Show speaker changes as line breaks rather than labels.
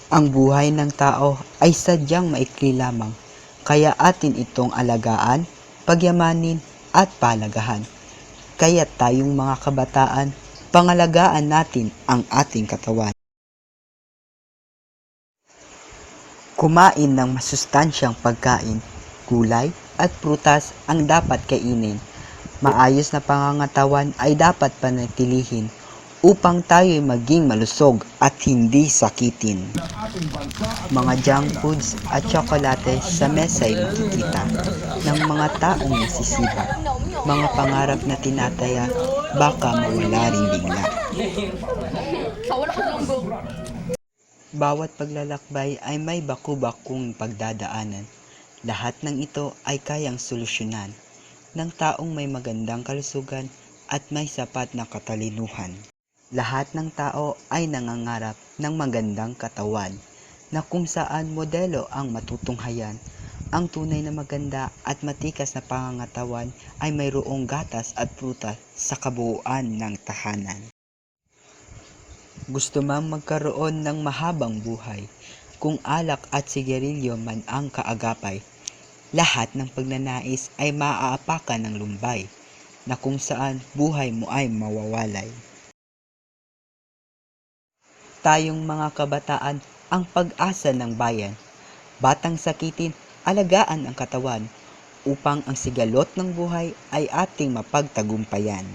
Ang buhay ng tao ay sadyang maikli lamang, kaya atin itong alagaan, pagyamanin at palagahan. Kaya tayong mga kabataan, pangalagaan natin ang ating katawan. Kumain ng masustansyang pagkain, gulay at prutas ang dapat kainin. Maayos na pangangatawan ay dapat panatilihin upang tayo'y maging malusog at hindi sakitin. Mga junk foods at tsokolate sa mesa'y makikita ng mga taong nasisiba. Mga pangarap na tinataya, baka mawala rin bigla. Bawat paglalakbay ay may baku-bakung pagdadaanan. Lahat ng ito ay kayang solusyonan ng taong may magandang kalusugan at may sapat na katalinuhan. Lahat ng tao ay nangangarap ng magandang katawan na kung saan modelo ang matutunghayan. Ang tunay na maganda at matikas na pangangatawan ay mayroong gatas at prutas sa kabuuan ng tahanan. Gusto mang magkaroon ng mahabang buhay, kung alak at sigarilyo man ang kaagapay, lahat ng pagnanais ay maaapakan ng lumbay, na kung saan buhay mo ay mawawalay. Tayong mga kabataan ang pag-asa ng bayan. Batang sakitin, alagaan ang katawan, upang ang sigalot ng buhay ay ating mapagtagumpayan.